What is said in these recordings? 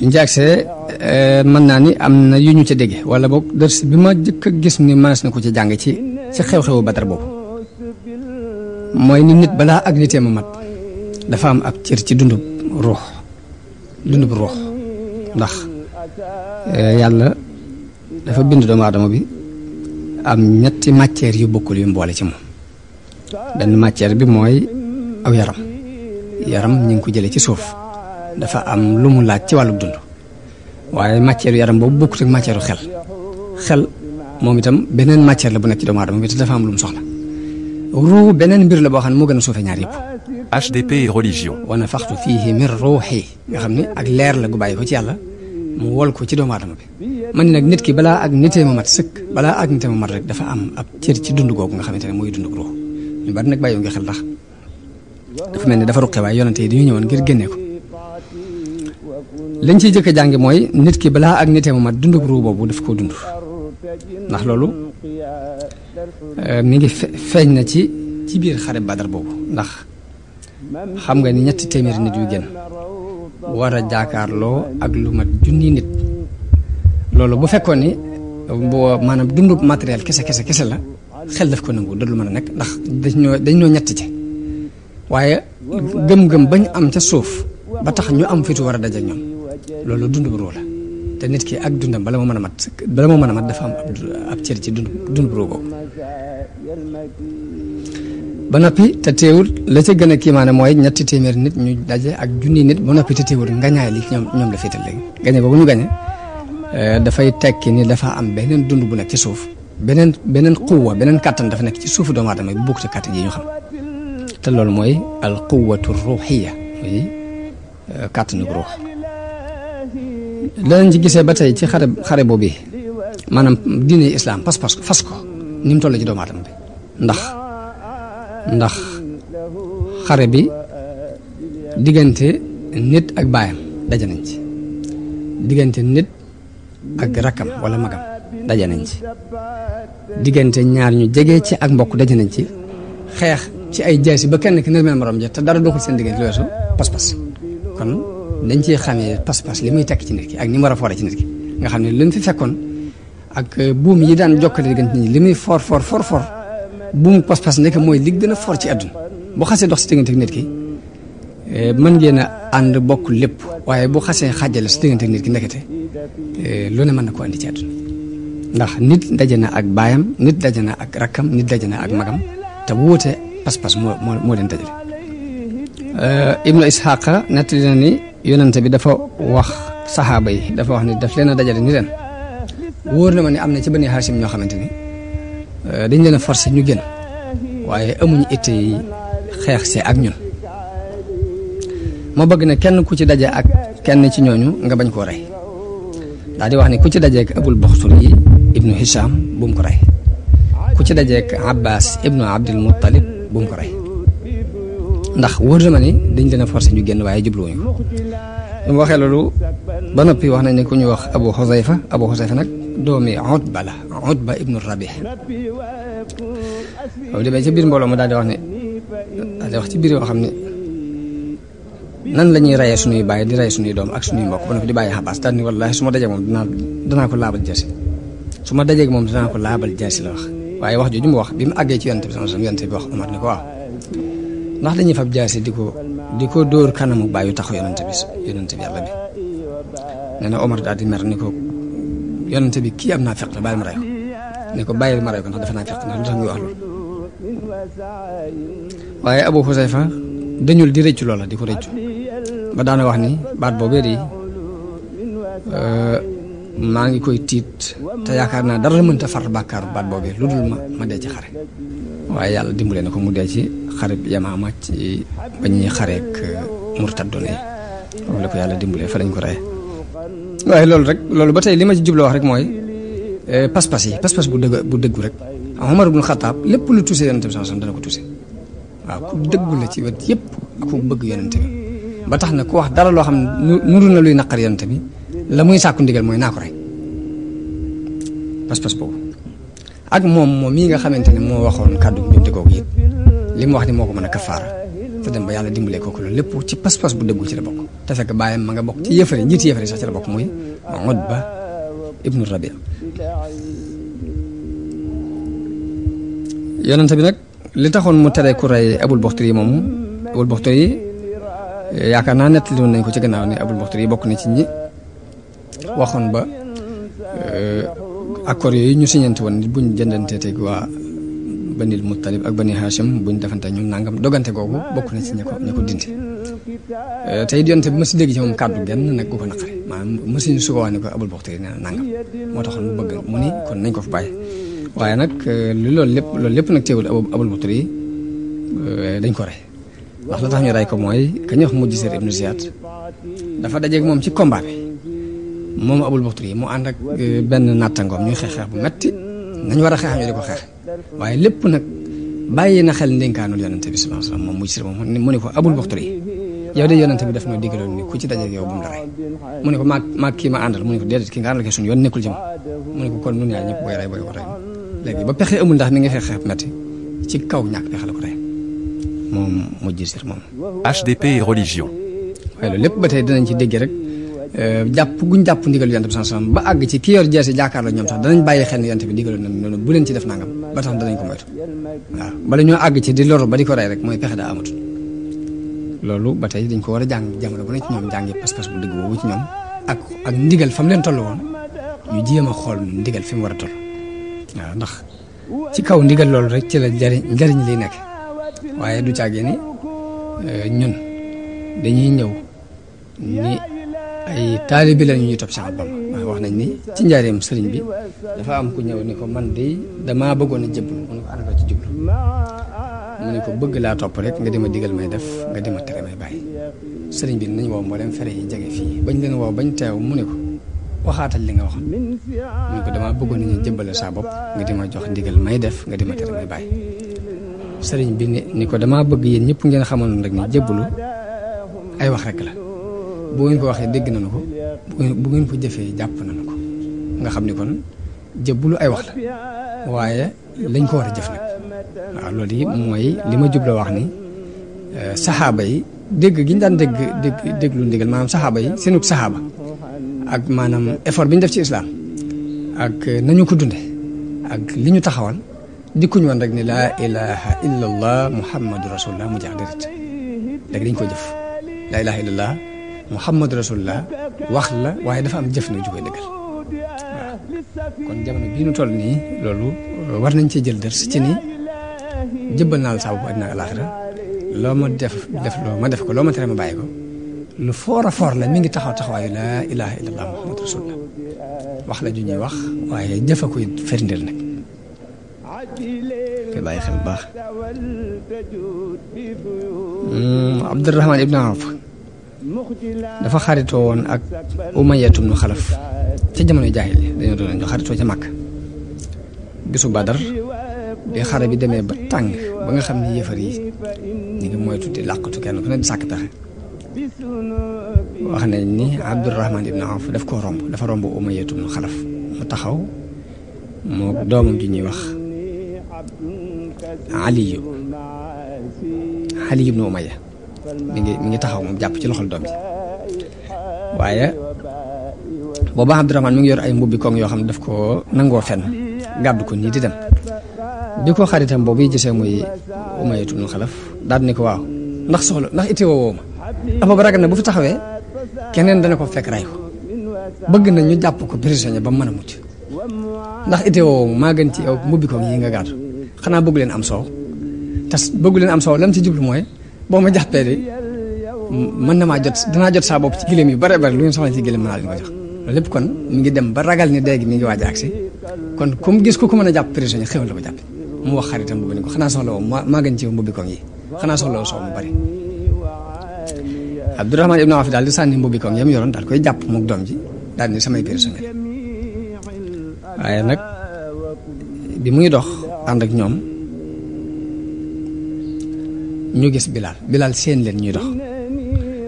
njaagsee mën naa ni am na yu ñu ca dégge wala boog dërs bi ma jëkk a gis ni mënees na ko ci jàng ci xew-xewu Badar boobu mooy ni nit balaa ak nitee ma mat dafa am ab cër ci dundub ruux ndax yàlla dafa bind doomu aadama bi am ñetti matière yu bokkul yu mboole ci moom benn matière bi mooy aw yaram ñu ngi ko jëlee ci suuf dafa am lu mu laaj ci wàllu dund waaye matière yaram boobu bokkut ak matière xel moom itam beneen matière la bu nekk ci doomu aadama bi te dafa am lu mu soxla ruu beneen mbir la boo xam ne moo gën a suufee ñaar yëpp. HDP et religion. wa nafaxtu fiihi min ruuhi nga xam ne ak leer la gu bàyyi ko ci yàlla mu wol ko ci doomu aadama bi man nag nit ki balaa ak nitee ma mat sëkk balaa ak nitee ma mat rek dafa am ab cër ci dund googu nga xamante ne mooy dund ruux ñu bari nag bàyyi nga xel ndax dafa mel ni dafa ruqe waaye yonante yi dañu ñëwoon ngir génne ko lañ ciy jëkk a jàngi mooy nit ki balaa ak nitee ma mat dund ruux boobu daf koo dund ndax loolu mi ngi feeñ na ci biir xare Badar boobu ndax xam nga ni 300 nit yu génn war a jaakaarloo ak lu mat junni nit loolu bu fekkoon ni boo maanaam dundub matériel kese la xel daf ko nangu da lu mën a nekk ndax dañ ñoo ñett ci waaye gëm-gëm bañ am ca suuf ba tax ñu am fitu war a daje ñoom loolu dund bu ruu la te nit ki ak dundam bala moo mën a mat dafa am ab cër ci dund bu ruu boobu ba noppi te teewul la ca gën a kiimaane mooy 300 nit ñu daje ak junni nit ba noppi te teewul ngañaay li ñoom la féetal léegi gañe boobu ñu gañe dafay tekki ni dafa am beneen dund bu nekk ci suuf beneen quwwa beneen kàttan dafa nekk ci suufu doomu aadama bi bokk ci kàttan yi ñu xam te loolu mooy al quwwatu ruuxiya muy kàttanu ruux danañ ci gisee ba tey ci xare boobu maanaam diine islam pas-pas fas ko ni mu toll ci doomu aadama bi ndax xare bi diggante nit ak baayam daje nañ ci diggante nit ak rakkam wala magam daje nañ ci diggante ñaar ñu jege ci ak mbokk daje nañ ci xeex ci ay jaasi ba kenn ki nërmeel morom ja te dara doxul seen diggante lu weesu pas-pas kon dañ ciy xamee pas-pas li muy tekk ci nit ki ak ni mu war a foore ci nit ki nga xam ne lu mu fi fekkoon ak buum yi daan jokkale diggante nit ñi li muy for buum pas-pas nekk mooy li gën a for ci àdduna bu xasee dox si diggante ak nit ki mën ngeen a ànd bokk lépp waaye bu xasee xàjjale si diggante ak nit ki ndekete lu ne mën na ko andi ci àdduna ndax nit daje na ak baayam nit daje na ak rakkam nit daje na ak magam te wuute pas-pas moo leen dajale Ibnu Isxaaqa nettali na ni yonente bi dafa wax saxaaba yi dafa wax ni daf leen a dajale ni leen wóor na ma ne am na ci Bani Haasim ñoo xamante ni dañ leen a forcé ñu génn waaye amuñu itte yi xeex see ak ñun ma bëgg ne kenn ku ci daje ak kenn ci ñooñu nga bañ koo rey daal di wax ni ku ci dajeek Abul Buxturi ibnu Hisham bu mu ko rey ku ci dajeek Abbas ibnu Abdul Muttalib bu mu ko rey ndax wóor na ma ni dañ leen a forcé ñu génn waaye jubluwuñu ko lu mu waxee loolu ba noppi wax nañ ne ku ñu wax Abu Xusayfa nag doomi Utba la Utba ibnu Rabih waaw demee ci biir mbooloo ma daal di wax ne daal di wax ci biir yoo xam ne nan la ñuy reyee suñuy bàyyi di rey suñuy doom ak suñuy mbokk ba noppi di bàyyi Abbas daal ni wallaahi su ma dajee moom danaa ko laabal jaasi su ma dajee moom danaa ko laabal jaasi la wax waaye wax jooju mu wax bi mu àggee ci yonent bi sama yonent bi wax Omar ne ko waaw ndax dañuy fab jaasi di ko dóor kanamu bàyyu taxu yonent bi yàlla bi nee na Omar daal di mer ni ko yonent bi kii am naa feq la bàyyi ma rey ko ne ko bàyyil ma rey ko ndax dafa naa feq ndax lu tax muy wax loolu waaye Abu Xusayfa dañul di rëccu loola di ko rëccu ba daana wax ni baat boobee di maa ngi koy tiit te yaakaar naa dara mënta far bàkkaaru baat boobee lu dul ma dee ci xare waaye yàlla dimbale na ko mu dee ci xare Yamaama ci ba ñuy xareek murtadoon yi foofu la ko yàlla dimbalee fa lañ ko reye waaye loolu ba tey li ma ci jubloo wax rek mooy pas-pas bu dëggu rek Umar ibn Xattaab lépp lu tuuse yonente bi sallallahu alayhi wasallam dana ko tuuse waaw ku dëggu la ci wet yëpp ku bëgg yonente bi ba tax na ku wax dara loo xam ne nuru na luy naqar yonente bi la muy sàkku ndigal mooy naa ko rey pas-pas boobu ak moom mii nga xamante ne moo waxoon kàddu njumte googu it li mu wax ni moo ko mën a kafaara te dem ba yàlla dimbalee kooku loolu lépp ci pas-pas bu dëggu ci la bokk te fekk bàyyam ma nga bokk ci yëfare njiiti yëfare sax ci la bokk muy Utba ibnu Rabia yonent bi nag li taxoon mu tere ku rey Abul Baxtari moomu Abul Baxtari yaakaar naa nettali woon nañ ko ci gannaaw ni Abul Baxtari bokk na ci ñi waxoon ba accord yooyu ñu siñante woon ni buñ jëndantee teg waa Banil Muttalib ak Bani Hashim buñ defante ñun nangam dogante googu bokk na ci ña ko dindi te it yonent bi ma si dégg ci moom kàddu genn nag gu ko naqari maanaam mësuñu su ko wax ne ko Abul Baxtari nee na nangam moo taxoon mu bëgg mu ni kon nañ ko fa bàyyi waaye nag loolu lépp nag teewul Abul Baxtari dañ ko rey ndax la tax ñu rey ko mooy ka ñuy wax Mujisir ibnu Ziyad dafa dajeeg moom ci combat bi moom Abul Baxtari mu ànd ak benn nattangoom ñuy xeex bu metti nañ war a xeex ñu di ko xeex waaye lépp nag bàyyi na xel ndénkaanul yonente bi sallallahu alayhi wasallam moom Mujisir moom mu ne ko Abul Baxtari yow de yonente bi daf noo digaloon ni ku ci dajeeg yow bu mu la rey mu ne ko maag kii ma àndal mu ne ko déedéet ki nga àndal ke suñu yoon nekkul ci ma mu ne ko kon nun ñaar ñëpp booy rey booy ko rey léegi ba pexe amul ndax mi ngi xeex metti ci kaw ñàkk pexe la ko rey moom Mujisir moom HDP et religion. waaye loolu lépp ba tey dinañ ci dégg rek jàpp guñ jàpp ndigal yonent bi sallallahu alayhi wasallam ba àgg ci ki yor jeesi jàkkaarloo ñoom sax danañ bàyyi xel ni yonent bi digaloon na noonu bu leen ci def nangam ba tax danañ ko moytu waaw bala ñoo àgg ci di loru ba di ko rey rek mooy pexe daa amatul loolu ba tey dañ ko war a jàng jamono bu ne ci ñoom jàngi pas-pas bu dëgg boobu ci ñoom ak ndigal fa mu leen toll woon ñu jéem a xool ndigal fi mu war a toll waaw ndax ci kaw ndigal loolu rek ci la njariñ liy nekk waaye du caagee ni ñun dañuy ñëw ni ay taalibi lañu ñuy topp Cheikh Bamba waaye wax nañ ni ci njaareem sëriñ bi dafa am ku ñëw ni ko man de damaa bëggoon a jëbblu mu ne ko ànd ci jublu mu ne ko bëgg laa topp rek nga dima digal may def nga dima tere may bàyyi sëriñ bi nañ woo mboolem fere yi jege fii bañ leen woo bañ teew mu ne ko waxaatal li nga waxoon mu ne ko damaa bëggoon nañu jëbbale saa bopp nga dima jox ndigal may def nga dima tere may bàyyi sëriñ bi ni ko damaa bëgg yéen ñëpp ngeen xamoon rek ni jëbbalu ay wax rek la bu ngeen ko waxee dégg nañu ko bu ngeen ko jëfee jàpp nañu ko nga xam ni kon jëbbalu ay wax la waaye lañ ko war a jëf nag waaw loolu yi mooy li ma jubloo wax ni saxaaba yi dégg gi ñu daan déglu ndigal maanaam saxaaba yi seenug saxaaba ak maanaam effort bi ñu def ci islam ak nañu ko dunde ak li ñu taxawal dikkuñ woon rek ni laa ilaha illa allah muhammadu rasulullah mu jeex déedéet léegi dañ ko jëf laa ilaha illa allah muhammadu rasulullah wax la waaye dafa am jëf na ju koy dëggal waaw kon jamono bii nu toll nii loolu war nañ cee jël dërs ci ni jëbbal naa la saa bopp àddina ak alaaxira loo ma def loo ma def ko loo ma tere ma bàyyi ko lu foor a foor la mi ngi taxawaayu laa ilaha illa allah muhammadu rasulullah wax la ju ñuy wax waaye jëfa koy ferndeel nag te bàyyi xel bu baax Abdurahmaan ibn Awf dafa xaritoo woon ak Umayyatu ibn Xalaf ca jamono jaahili dañoo doon ñu xaritoo ca Makka bisu Badar bi xare bi demee ba tàng ba nga xam ne yëfar yi ñu ngi moytu di làqatu kenn ku ne di sàkk pexe wax nañ ni Abdurahmaan ibn Awf daf koo romb dafa romb Umayyatu ibn Xalaf mu taxaw moo doomam ji ñuy wax Ali ibn Umayya mi ngi taxaw moom jàpp ci loxol doom ji waaye booba Abdurahmaan mi ngi yor ay mbubbi koŋ yoo xam ne daf ko nangoo fenn gàddu ko nii di dem bi ko xaritam boobu yi gisee muy Umayyatu ibn Xalaf daal di ne ko waaw ndax itti woo ma dafa ba ragal na bu fi taxawee keneen dana ko fekk ray ko bëgg na ñu jàpp ko prisonnier ba mu mën a mucc ndax itti woo maa gën ci yow mbubbi koŋ yi nga gàddu xanaa bëgg leen am soow te bëgg leen am soow lam ci jublu mooy boo ma jàppee de mën na maa danaa jot saa bopp ci gileem yu bare bare lu ngeen soxla ci gileem mën naa leen ko jox loolu lépp kon mi ngi dem ba ragal ni dégg mi ngi waaj a agsi kon comme gis ko mën a jàpp prisonnier xéwal la ko jàppe mu wax xaritam boobu ni ko xanaa soxla woo maa gën ci yow mbubbi koŋ yi xanaa soxla woo soow mu bari Abdurahmaan ibn Awf daal di sànni mbubbi koŋ yam yoroon daal koy jàpp mook doom ji daal ni samay prisonnier waaye nag bi muy dox ànd ak ñoom ñu gis Bilal seen leen ñuy dox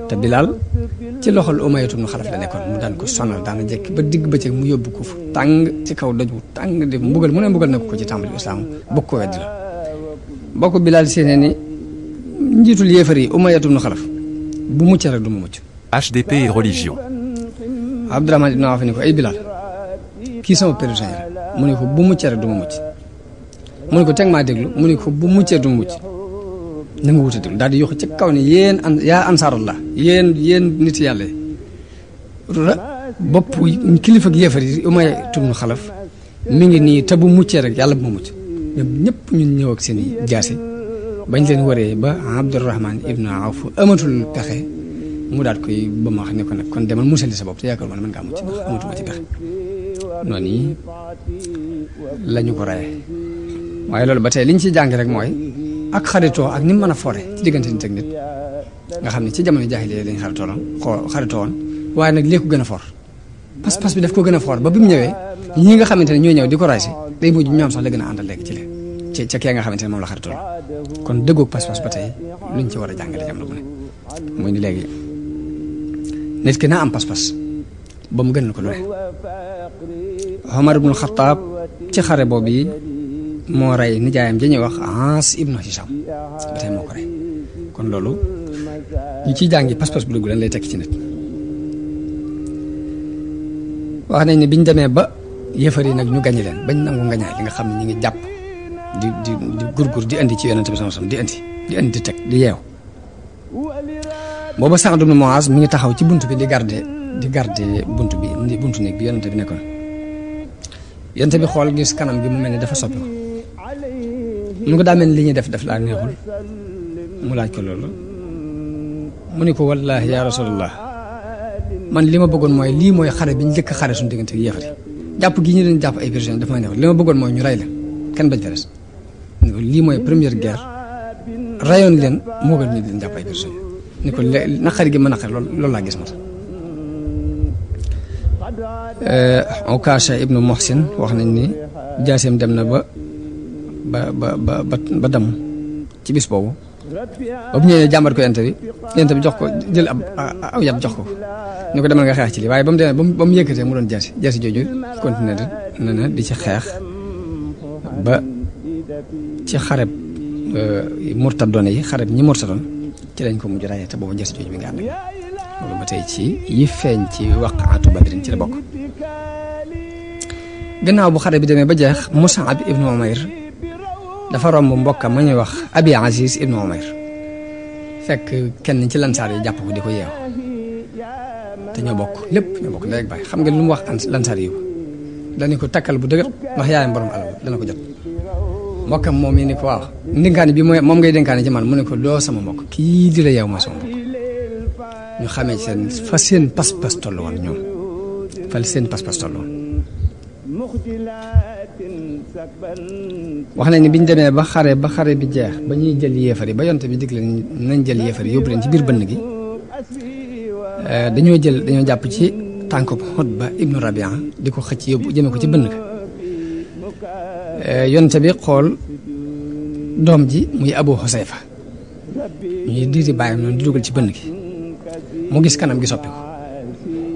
te Bilal ci loxol Umayyatu ibn Xalaf la nekkoon mu daan ko sonal daana jekk ba digg bëccëg mu yóbbu ko fu tàng ci kaw doj wu tàng di mbugal mu ne mbugal na ko ci tàmbali islaam bokk ko weddi la bokk Bilal seenee ni njiitul yéefar yi Umayya ibn Xalaf bu mucc rek du ma mucc. HDP et religion. Abdurahmaan ibn Awf ni ko ay Bilal kii sama prisonnier la mu ne ko bu mucc rek du ma mucc mu ne ko teg maa déglu mu ne ko bu muccee du ma mucc na nga wuta déglu daal di yokk ci kaw ne yéen yaa ansaarallah yéen nit yàlla yi bopp kilifa gi yéefar yi Umayya ibn Xalaf mi ngi nii te bu muccee rek yàlla bu ma mucc ñoom ñëpp ñun ñëw ak seen i jaasi bañ leen waree ba Abdurahmaan ibn Awf amatul pexe mu daal koy ba ma wax ne ko nag kon demal musali sa bopp te yaakaar ma ne mën ngaa mucc ndax amatuma ci pexe noonu yi la ñu ko rayee waaye loolu ba tey liñ ciy jàng rek mooy ak xaritoo ak ni mu mën a foore ci diggante nit ak nit nga xam ne ci jamono jaahiliya lañ xaritoo woon waaye nag lii ko gën a foor pas-pas bi daf ko gën a foor ba bi mu ñëwee ñii nga xamante ne ñooy ñëw di ko ray si day mujj ñoom sax la gën a àndal léegi ci ca kee nga xamante ne moom la xaritoo kon dëggoog pas-pas ba tey luñ ci war a jàngale jamono bu ne muy ni léegi nit ki naa am pas-pas ba mu gënal ko lu ne Omar ibn Khattab ci xare boobu yi moo rey nijaayam ja ñuy wax Aas ibn Hisham ba tey moo ko rey kon loolu ñu ciy jàngi pas-pas bu dugg lan lay tekki ci nit wax nañ ne biñ demee ba yëfar yi nag ñu gañe leen bañ nangu ngañaay li nga xam ne ñu ngi jàpp di gurgur di indi ci yonente bi sallallahu alayhi wasallam di indi di teg di yeew booba Sa'd ibn Mu'az mi ngi taxaw ci bunt bi di garder bunt bi buntu néeg bi yonente bi nekkoon yonente bi xool gis kanam gi mu mel ni dafa soppi mu ko daa mel ni li ñuy def laa neexul mu laaj ko loolu mu ni ko wallaahi ya rasulallah man li ma bëggoon mooy lii mooy xare bi ñu njëkk xare suñu diggante ak yéefar yi jàpp gi ñu leen jàpp ay prisonniers dafa may neexul li ma bëggoon mooy ñu rey leen kenn bañ fa des lii mooy première guerre rayoon leen moo gën ñu leen jàpp ay prisonniers ni ko naqari gi ma naqari loolu laa gis ma tax Ukasha ibnu Muhsin wax nañ ni jaaseem dem na ba damm ci bis boobu ba bu ñëwee jàmbat ko yonent bi jox ko jël aw yat jox ko ni ko demal nga xeex ci lii waaye ba mu demee ba mu yëkkatee mu doon jaasi jooju continué na di ci xeex ba ci xareb murtadoon yi xareb ñi murtadoon ci lañ ko mujj rayee te boobu jaasi jooju bi nga ànd loolu ba tey ci yi feeñ ci waqaatu Badrin ci la bokk gannaaw bu xare bi demee ba jeex Mus'ab ibnu Umayr dafa romb mbokkam ma ñuy wax Abi Aziz ibnu Umayr fekk kenn ci lansaar yi jàpp ko di ko yeew te ñoo bokk lépp ñoo bokk ndey ak baay xam nga lu mu wax lansaar yi dañu ko takkal bu dëgër ndax yaayam borom alal dana ko jot mbokkam moom yi ni ko waaw ndénkaane bi moom ngay dénkaane ci man mu ne ko doo sama mbokk kii di la yeew mooy sama mbokk ñu xamee fa seen pas-pas toll woon ñoom fa seen pas-pas toll woon wax nañ ni biñ demee ba xare bi jeex ba ñuy jël yéefar yi ba yonte bi digle nañ jël yéefar yi yóbbu leen ci biir bënn gi dañoo jàpp ci tànk Utba ibnu Rabia di ko xëcc yóbbu jëme ko ci bënn ga yonte bi xool doom ji muy Abu Husayfa ñuy diiti bàyyam noonu di dugal ci bënn gi mu gis kanam gi soppi ko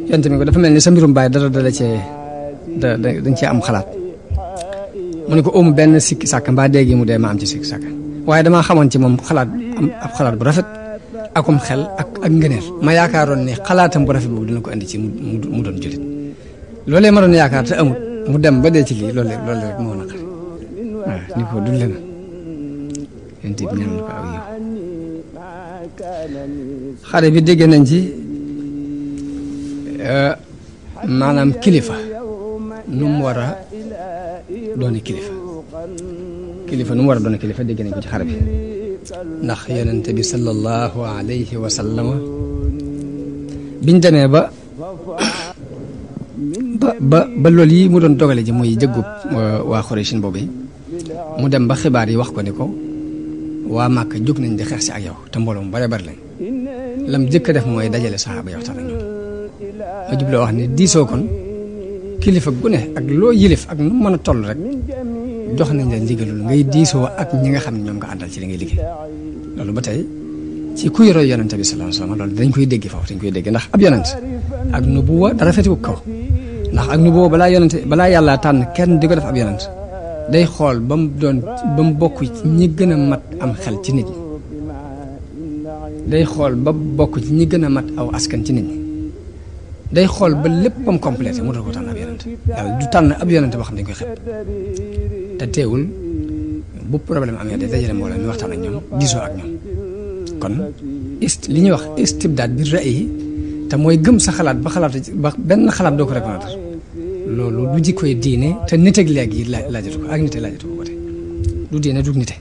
yonte bi ko dafa mel ni sa mbirum bàyyi dara cee dañ cee am xalaat mu ne ko amu benn sikki sàkk mbaa déegi mu dee ma am ci sikki sàkk waaye damaa xamoon ci moom ab xalaat bu rafet akum xel ak ngëneel ma yaakaaroon ne xalaatam bu rafet boobu dina ko indi ci mu doon jullit loolee ma doon yaakaar te amul mu dem ba dee ci lii loolu rek moo naqari waaw ni ko dul leen yéen bi ñaan ko aw yow xare bi dégg nañ ci maanaam kilifa nu mu war a doone kilifa nu mu war a doone kilifa dégg nañ ko ci xare bi ndax yonent bi sallallahu alayhi wa sallam biñ demee ba loolu yi mu doon dogale ji muy jëggub waa Xuraysin boobu mu dem ba xibaar yi wax ko ni ko waa Màkka jóg nañ di xeex si ak yow te mbooloo mu bare bari lañ lam jëkk a def mooy dajale saxaaba yow tax na ñoom ma jubloo wax ni diisoo kon kilifa gu ne ak loo yilif ak nu mën a toll rek jox nañ leen ndigalul ngay diisoo ak ñi nga xam ne ñoom nga àndal ci li ngay liggéey loolu ba tey ci kuy roy yonente bi sallallahu alayhi wasallam loolu dañ koy dégg foofu dañ koy dégg ndax ab yonent ak nubuwa dara fetiwu kaw ndax ak nubuwa balaa yàlla tànn kenn di ko def ab yonent day xool ba mu bokk ñi gën a mat am xel ci nit ñi day xool ba bokk ci ñi gën a mat aw askan ci nit ñi day xool ba léppam complété mu doon ko tànn ab yonent yàlla du tànn ab yonent boo xam ne dañ koy xeeb te teewul bu problème amee day dajale mbooloo mi waxtaan ak ñoom diisoo ak ñoom kon li ñuy wax istibdaad bi ra'yi te mooy gëm sa xalaat ba benn xalaat doo ko reconnaître loolu du jikkoy diine te nit ak léegi laajatu ko ak nite laajatu ko te du diine du nite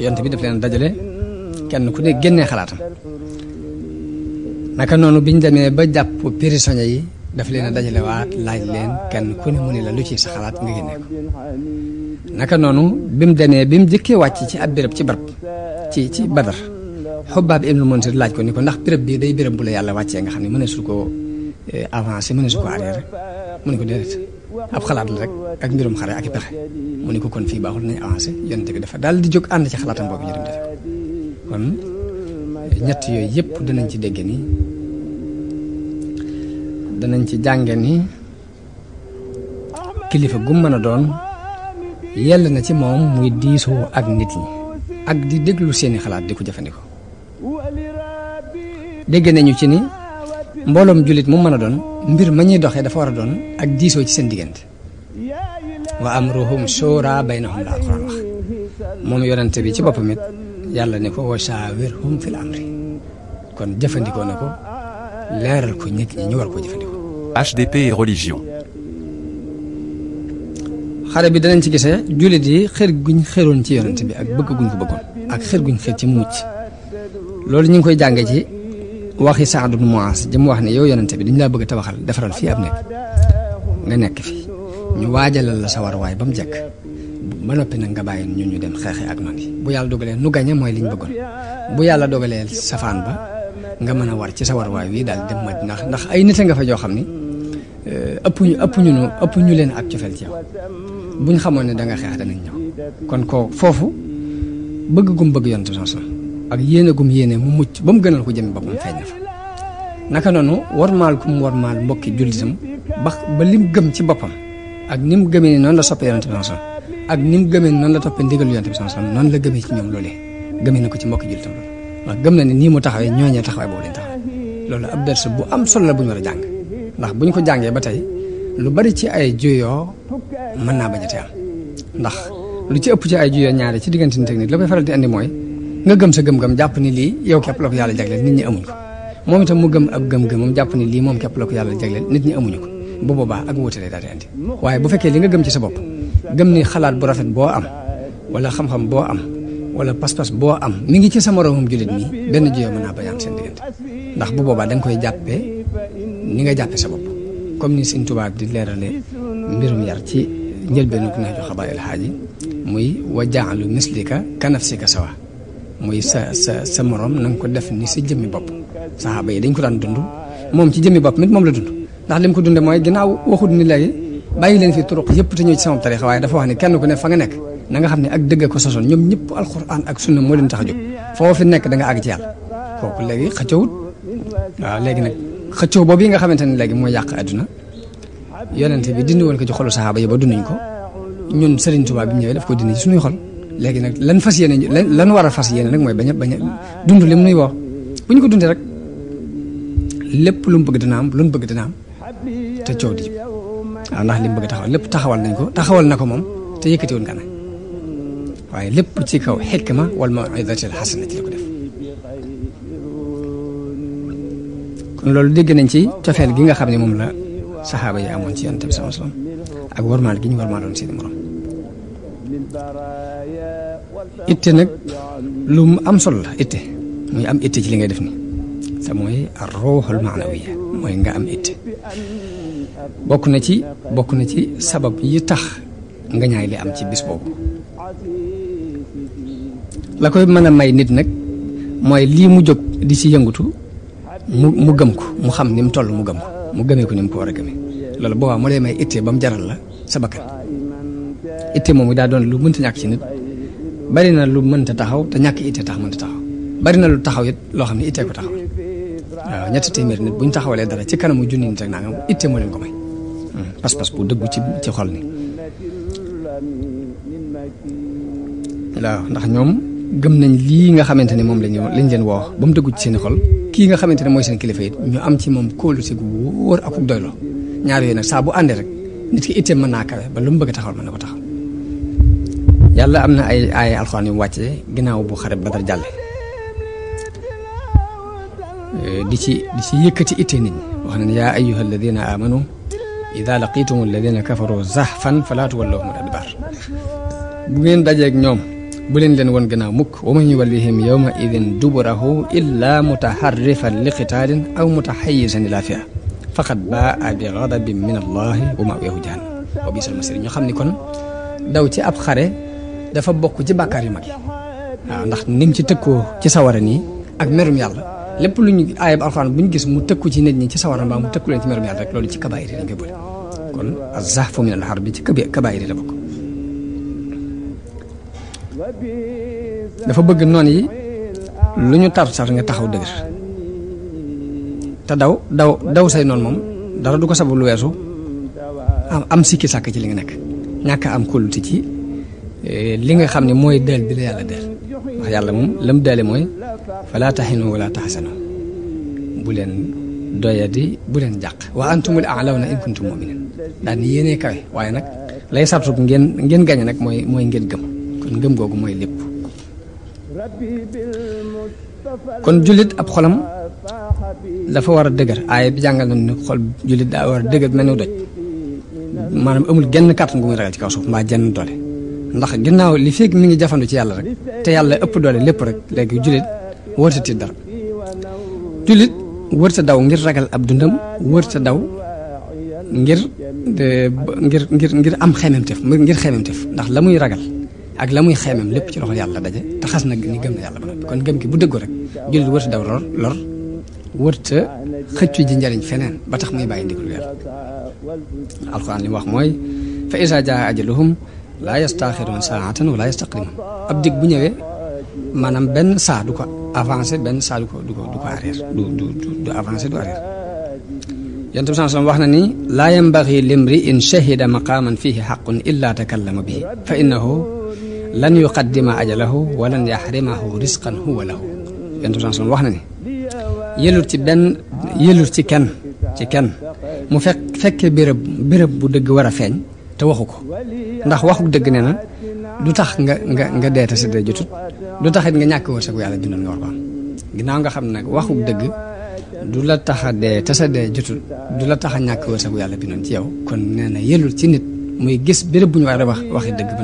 yonent bi daf leen dajale kenn ku ne génnee xalaatam naka noonu biñ demee ba jàpp prisonniers yi daf leen a dajale waat laaj leen kenn ku ne mu ne la lu ci sa xalaat nga génnee ko naka noonu bi mu demee bi mu jëkkee wàcc ci ab béréb ci barab ci Badar Xubbaab ibnu Munzir laaj ko ni ko ndax béréb bii day béréb bu la yàlla wàccee nga xam ne mëneesu ko avancé mëneesu ko arrière mu ne ko déedéet ab xalaat la rek ak mbirum xare ak i pexe mu ne ko kon fii baaxul nañ avancé yonent bi dafa daal di jóg ànd ci xalaatam boobu ñu dem defe kon ñett yooyu yëpp danañ ci dégg ni danañ ci jànge ni kilifa gu mën a doon yell na ci moom muy diisoo ak nit ñi ak di déglu seeni xalaat di ko jëfandikoo dégg nañu ci ni mbooloom jullit mu mën a doon mbir ma ñuy doxee dafa war a doon ak diisoo ci seen diggante wa amruhum shura baynahum la alquran wax moom yonente bi ci boppam it yàlla ne ko wa shawirhum fil amri kon jëfandikoo na ko leeral ko nit ñi ñu war koo jëfandikoo. HDP et religion. xare bi danañ ci gisee jullit yi xër guñ xëroon ci yonente bi ak bëgg guñ ko bëggoon ak xër guñ xër ci mucc loolu ñu ngi koy jànge ci waxi Saad ibn Muaaz jëm wax ne yow yonente bi dañu laa bëgg a tabaxal defaral fii ab nekk nga nekk fi ñu waajalal la sa warwaay ba mu jekk ba noppi nag nga bàyyi ñun ñu dem xeexe ak noonu yi bu yàlla dogalee nu gañe mooy liñ bëggoon bu yàlla dogalee safaan ba nga mën a war ci sa warwaay wi daal dem Madina ndax ay nit a nga fa joo xam ni ëpp ñu leen ak cofeel ci yow buñ xamoon ne da nga xeex danañ ñëw kon ko foofu bëgg gum bëgg yonent bi ak yéene gum yéene mu mucc ba mu gënal ko jëmi boppam feeñ na fa naka noonu warmaal gum warmaal mbokki jullitam ba lim gëm ci boppam ak ni mu gëmee ni noonu la soppee yonent bi ak ni mu gëmee ni noonu la toppee ndigal yonent bi noonu la gëmee ci ñoom loolee gëmee na ko ci mbokki jullitam loolu ndax gëm na ne nii mu taxawee ñooñee taxawaay boobu lañ taxawee loolu ab ders bu am solo la bu ñu war a jàng ndax bu ñu ko jàngee ba tey lu bari ci ay juyoo mën naa bañ a te am ndax lu ci ëpp ci ay juyoo ñaare ci diggante nit ak nit la koy faral di andi mooy nga gëm sa gëm-gëm jàpp ni lii yow képp la ko yàlla jagleel nit ñi amuñ ko moom itam mu gëm ab gëm-gëmam jàpp ni lii moom képp la ko yàlla jagleel nit ñi amuñu ko bu boobaa ak wuute lay daal di andi waaye bu fekkee li nga gëm ci sa bopp gëm ni xalaat bu rafet boo am wala xam-xam boo am wala pas-pas boo am mi ngi ci sa moroomam jullit mi benn juyoo mën naa bañ a am seen diggante ndax bu boobaa da nga koy jàppee ni nga jàppee sa bopp comme ni Sëñ Tuubaa di leerale mbirum yar ci njëlbeenu Nahju Xabaa'il Haaji muy wa ja'alu mislika ka nafsika sawa muy sa morom na nga ko def ni sa jëmmi bopp saxaaba yi dañ ko daan dund moom ci jëmmi bopp mit moom la dund ndax li mu ko dunde mooy ginnaaw waxut ni léegi bàyyi leen fi turuq yëpp te ñëw ci sama tariixa waaye dafa wax ne kenn ku ne fa nga nekk na nga xam ne ak dëgg ko sosoon ñoom ñëpp alxuraan ak sunna moo leen tax a jóg foo fi nekk da nga àgg ci yàlla kooku léegi xëccowut waaw léegi nag xëccoo boobu yi nga xamante ne léegi mooy yàq àdduna yonente bi dindi woon ko ci xolu saxaaba yi ba dunduñ ko ñun Serigne Touba bi ñëwee daf ko dindi ci suñuy xol léegi nag lan fas yéene lan war a fas yéene nag mooy bañ a dund li mu nuy woo bu ñu ko dundee rek lépp lu mu bëgg dina am lu mu bëgg dina am te coow di waaw ndax li mu bëgg taxawal lépp taxawal nañ ko taxawal na ko moom te yëkkatiwul nga ne waaye lépp ci kaw xikma wal maw'izatil hasana ci la ko def kon loolu dégg nañ ci cofeel gi nga xam ne moom la saxaaba yi amoon ci yonent bi sallallahu alayhi wasallam ak warmaal gi ñu warmaaloon seeni morom itte nag lu mu am solo la itte muy am itte ci li ngay def ni te mooy ar-ruuhul ma'nawiyya mooy nga am itte bokk na ci sabab yi tax nga ñaay li am ci bis boobu la koy mën a may nit nag mooy lii mu jóg di ci yëngutu mu gëm ko mu xam ni mu toll mu gëm ko mu gëmee ko ni mu ko war a gëmee loolu boobaa moo lay may itte ba mu jaral la sa bakkan itte moomu daa doon lu mënta ñàkk ci nit bari na lu mënta taxaw te ñàkk itte tax mënta taxaw bari na lu taxaw it loo xam ne itte ko taxaw waaw 3 téeméer nit bu ñu taxawalee dara ci kanamu junni nit ak nangam itte moo leen ko may pas-pas bu dëggu ci xol ni waaw ndax ñoom gëm nañ lii nga xamante ne moom lañ leen woo ba mu dëggu ci seen xol kii nga xamante ne mooy seen kilifa it ñu am ci moom kóolute gu wóor ak doylo ñaar yooyu nag saa bu àndee rek nit ki itteem mën naa kawe ba lu mu bëgg a taxawal mën na ko taxaw. yàlla am na ay alxuraan yu mu wàccee ginnaaw bu xare Badar jàlle di ci yëkkati ittee nit ñi wax na ne yaa ayyuha alladina amanu ida laqitum alladina kafaru zahfan fala tuwallahum al-adbar bu ngeen dajeeg ñoom bu leen won gannaaw mukk wa man yuwallihim yawma idin duburahu illa mutaharrifan li qitaalin aw mutahayyizan ila fi'a faqad baa'a bi ghadabin min allahi wa ma'wahu jahannam wa bi'sal masir ñu xam ni kon daw ci ab xare dafa bokk ci bàkkaar yu mag yi waaw ndax nim ci tëkkoo ci sawara nii ak merum yàlla lépp lu ñu aayab alxuraan bu ñu gis mu tëkku ci nit ñi ci sawara mbaa mu tëkku leen ci merum yàlla rek loolu ci kabaayir yi dañ koy boole kon az-zahfu min al-harbi ci kabaayir yi la bokk. dafa bëgg noon yi lu ñu tar nga taxaw dëgër te daw say noon moom dara du ko sababu lu weesu am sikki sàkk ci li nga nekk ñàkk am kóolute ci li nga xam ne mooy dël bi la yàlla dël ndax yàlla moom la mu dële mooy falaa tahinu wala tahzanu bu leen doyadi bu leen jàq wa antumul a'lawna in kuntum mu'minin daal ni yéenee kawe waaye nag lay sartu ngeen gañe nag mooy ngeen gëm kon ngëm googu mooy lépp kon jullit ab xolam dafa war a dëgër aaya bi jàngal na ni xol jullit daa war a dëgër mel ni doj maanaam amul genn kàttan gu muy ragal ci kaw suuf mbaa jenn doole ndax ginnaaw li fekk mi ngi jafandu ci yàlla rek te yàlla ëpp doole lépp rek léegi jullit wërta tiit dara jullit wërta daw ngir ragal ab dundam wërta daw ngir am xememtef ngir xememtef ndax la muy ragal ak la muy xeemem lépp ci loxo yàlla daje te xas na ni gëm na yàlla ba noppi kon gëm gi bu dëggoo rek jullit wërta daw lor wërta xëccu ji njariñ feneen ba tax muy bàyyi ndigalu yàlla alxuraan li mu wax mooy fa iza jaa ajaluhum laa yastaaxiruun saatan wala yastaqdimuun ab dig bu ñëwee maanaam benn saa du ko avancé benn saa du ko arrière du avancé du arrière yonent bi sallam wax na ni laa yambaxi limri in shahida maqaaman fihi xaqun illa takallama bihi fa innahu lan yuqaddima ajalahu wa lan yaxrimahu risqan huwa lahu yonent bi sallam wax na ni yëlul ci kenn mu fekkee béréb bu dëgg war a feeñ te waxu ko ndax waxu dëgg nee na du tax nga dee te sa dee jotut du tax it nga ñàkk wërsëgu yàlla bindoon nga war ko am ginnaaw nga xam nag waxu dëgg du la tax a dee te sa dee jotut du la tax a ñàkk wërsëgu yàlla bindoon ci yow kon nee na yëlul ci nit muy gis béréb bu ñu war a waxi dëgg ba